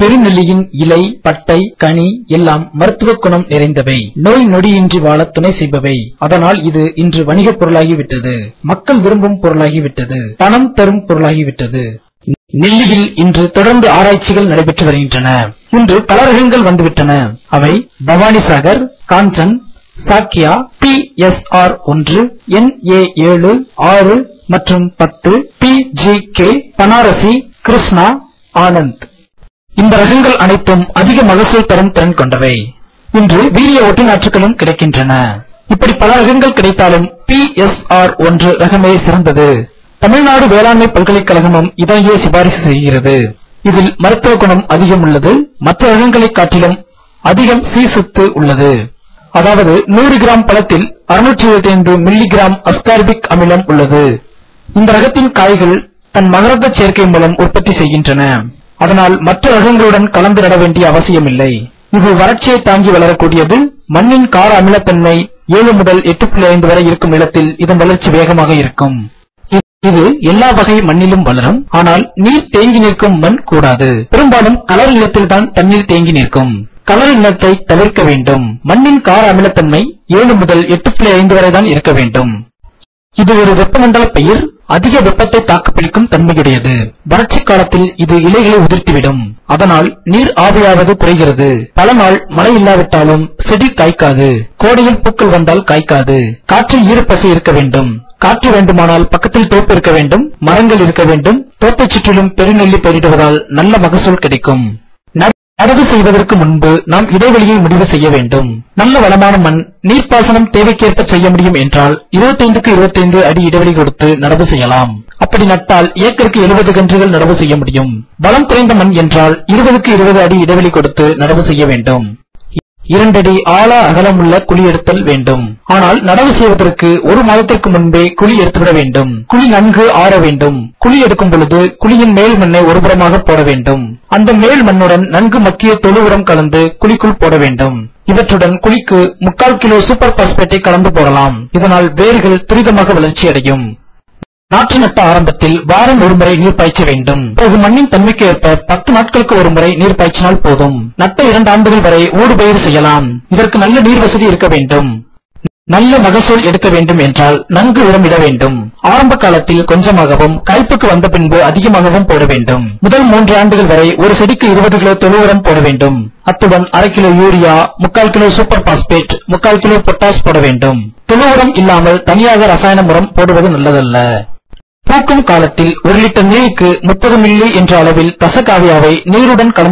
பெருநெல்லியின் இலை, பட்டை, கனி எல்லாம் மருத்துவ குணம் நிறைந்தவை. நோய் நொடியின்றி வாழ துணை செய்பவை. அதனால் இது இன்று வணிகப் பொருளாகிவிட்டது. மக்கள் விரும்பும் பொருளாகிவிட்டது. பணம் தரும் பொருளாகிவிட்டது. நெல்லியில் இன்று தொடர்ந்து ஆராய்ச்சிகள் நடைபெற்று வருகின்றன. இன்று பல ரகங்கள் வந்துவிட்டன. அவை பவானிசாகர், காஞ்சன், சாக்கியா, PSR 1, NA7, 6 மற்றும் 10, PGK, பனாரசி, கிருஷ்ணா, ஆனந்த். இந்த ரகங்கள் அனைத்தும் அதிக மகசூல் தரும் திறன் கொண்டவை. இன்று வீரிய ஒட்டு நாற்றுகளும் கிடைக்கின்றன. இப்படி பல ரகங்கள் கிடைத்தாலும் PSR 1 ரகமே சிறந்தது. தமிழ்நாடு வேளாண்மை பல்கலைக்கழகமும் இதையே சிபாரிசு செய்கிறது. இதில் மருத்துவ குணம் அதிகம் உள்ளது. மற்ற ரகங்களை காட்டிலும் அதிகம் சீசுத்து உள்ளது. அதாவது 100 கிராம் பழத்தில் 625 மில்லிகிராம் அஸ்கார்பிக் அமிலம் உள்ளது. இந்த ரகத்தின் காய்கள் தன் மகரந்த சேர்க்கை மூலம் உற்பத்தி செய்கின்றன. அதனால் மற்ற ரகங்களுடன் கலந்து நட வேண்டிய அவசியமில்லை. இது வறட்சியை தாங்கி வளரக்கூடியது. மண்ணின் கார அமிலத்தன்மை 7 முதல் 8.5 வரை இருக்கும் நிலத்தில் இதன் வளர்ச்சி வேகமாக இருக்கும். இது எல்லா வகை மண்ணிலும் வளரும். ஆனால் நீர் தேங்கி நிற்கும் மண் கூடாது. பெரும்பாலும் கலர் நிலத்தில் தான் தண்ணீர் தேங்கி நிற்கும். கலர் நிலத்தை தவிர்க்க வேண்டும். மண்ணின் கார அமிலத்தன்மை 7 முதல் 8.5 வரை தான் இருக்க வேண்டும். இது ஒரு வெப்பமண்டல பயிர். அதிக வெப்பத்தை தாக்குப்பிடிக்கும் தன்மையுடையது. வறட்சி காலத்தில் இது இலைகளை உதிர்த்திவிடும். அதனால் நீர் ஆவியாவது குறைகிறது. பல நாள் மழை இல்லாவிட்டாலும் செடி காய்க்காது. கோடையில் பூக்கள் வந்தால் காய்க்காது. காற்றில் ஈரப்பசை இருக்க வேண்டும். காற்று வேண்டுமானால் பக்கத்தில் தோப்பு இருக்க வேண்டும். மரங்கள் இருக்க வேண்டும். தோப்பை சுற்றிலும் பெருநெல்லி பயிரிடுவதால் நல்ல மகசூல் கிடைக்கும். நடவு செய்வதற்கு முன்பு நாம் இடைவெளியை முடிவு செய்ய வேண்டும். நல்ல வளமான மண், நீர்ப்பாசனம் தேவைக்கேற்ப செய்ய முடியும் என்றால் 25க்கு 25 அடி இடைவெளி கொடுத்து நடவு செய்யலாம். அப்படி நட்டால் ஏக்கருக்கு 70 கன்றுகள் நடவு செய்ய முடியும். வளம் குறைந்த மண் என்றால் 20க்கு 20 அடி இடைவெளி கொடுத்து நடவு செய்ய வேண்டும். 2 அடி ஆழ அகலமுள்ள குழி எடுத்தல் வேண்டும். ஆனால் நடவு செய்வதற்கு 1 மாதத்திற்கு முன்பே குழி எடுத்துவிட வேண்டும். குழி நன்கு ஆற வேண்டும். குழி எடுக்கும் பொழுது குழியின் மேல் மண்ணை ஒருபுறமாக போட வேண்டும். அந்த மேல் மண்ணுடன் நன்கு மக்கிய தொழு உரம் கலந்து குழிக்குள் போட வேண்டும். இவற்றுடன் குழிக்கு 3/4 கிலோ சூப்பர் பாஸ்பேட்டை கலந்து போடலாம். இதனால் வேர்கள் துரிதமாக வளர்ச்சி அடையும். நாற்று நட்ட ஆரம்பத்தில் வாரம் ஒரு முறை நீர் பாய்ச்ச வேண்டும். பிறகு மண்ணின் தன்மைக்கு ஏற்ப 10 நாட்களுக்கு ஒரு முறை நீர் பாய்ச்சினால் போதும். நட்ட 2 ஆண்டுகள் வரை ஊடுபயிர் செய்யலாம். இதற்கு நல்ல நீர் வசதி இருக்க வேண்டும். நல்ல மகசூல் எடுக்க வேண்டும் என்றால் நன்கு உரமிட வேண்டும். ஆரம்ப காலத்தில் கொஞ்சமாகவும், காய்ப்புக்கு வந்த பின்பு அதிகமாகவும் போட வேண்டும். முதல் 3 ஆண்டுகள் வரை ஒரு செடிக்கு 20 கிலோ தொழு உரம் போட வேண்டும். அத்துடன் 1/2 kilo urea, 3/4 kilo super phosphate, 3/4 kilo potash போட வேண்டும். தொழு உரம் இல்லாமல் தனியாக ரசாயன உரம் போடுவது நல்லதல்ல. பூக்கும் காலத்தில் 1 லிட்டர் நீருக்கு 30 மில்லி என்ற அளவில் தசகாவியாவை நீருடன் கலந்து